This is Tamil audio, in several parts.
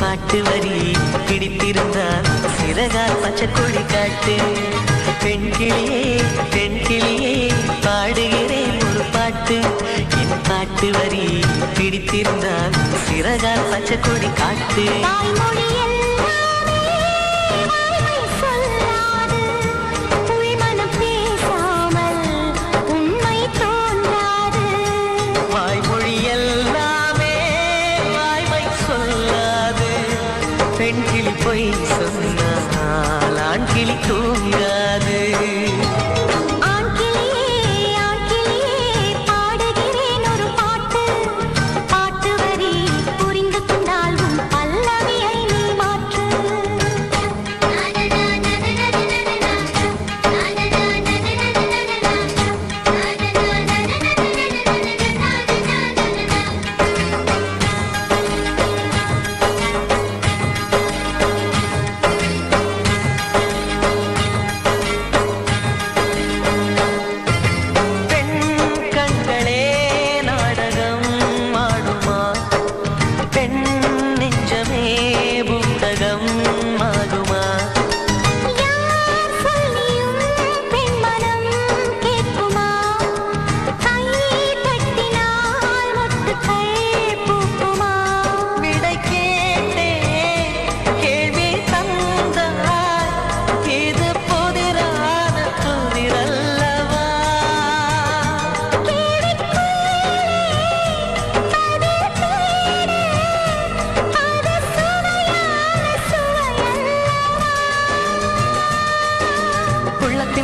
பாட்டு வரி பிடித்திருந்தால் சிறகால் பச்சை கொடி காட்டு. பெண் கிளியே பாடுகிறேன் ஒரு பாட்டு. என் பாட்டு வரி பிடித்திருந்தால் சிறகால் பச்சை கொடி காட்டு. பெண் கிளி பொய் சொன்னால் ஆண் கிளி தூங்காது. ஆண் கிளியே பாடுகிறேன் ஒரு பாட்டு. பாட்டு வரி புரிந்து கொண்டால் உன் பல்லவியை நீ மாற்று.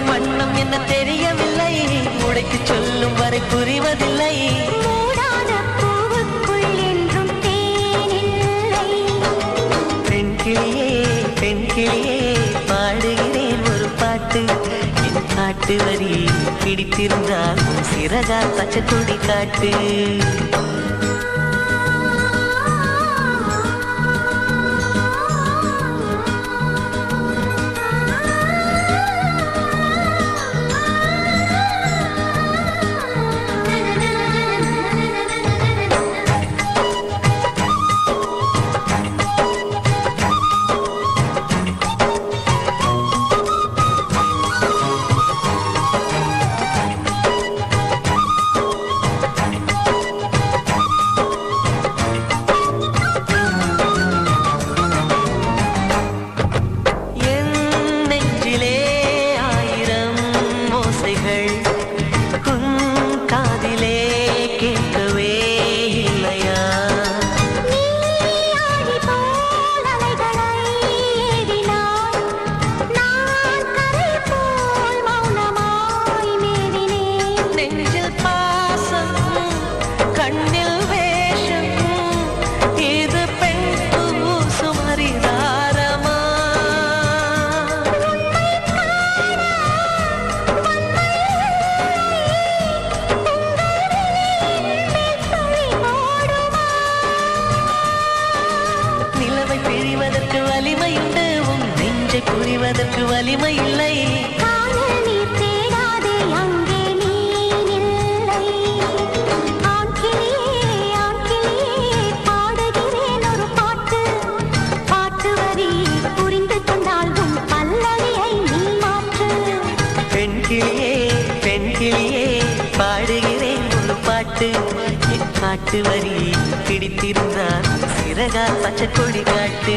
வண்ணம் என்ன தெரியவில்லை, உடைக்கு சொல்லும் வரை புரிவதில்லை. மூடாத பூவுக்குள் என்றும் தேனில்லை. பெண் கிளியே பாடுகிறேன் ஒரு பாட்டு. என் பாட்டு வரி பிடித்திருந்தால் சிறகால் பச்சை கொடி காட்டு. வலிமையுண்டு, உன் நெஞ்சை புரிவதற்கு வலிமை இல்லை. காணல் நீர் தேடாதே, அங்கே நீ இல்லை. ஆண் கிளியே பாடுகிறேன் ஒரு பாட்டு. பாட்டு வரி புரிந்து கொண்டால் உன் பல்லவியை நீ மாற்று. பெண் கிளியே பாடுகிறேன் ஒரு பாட்டு. என் பாட்டு வரி பிடித்திருந்தால் சிறகால் பச்சை கொடி காட்டு.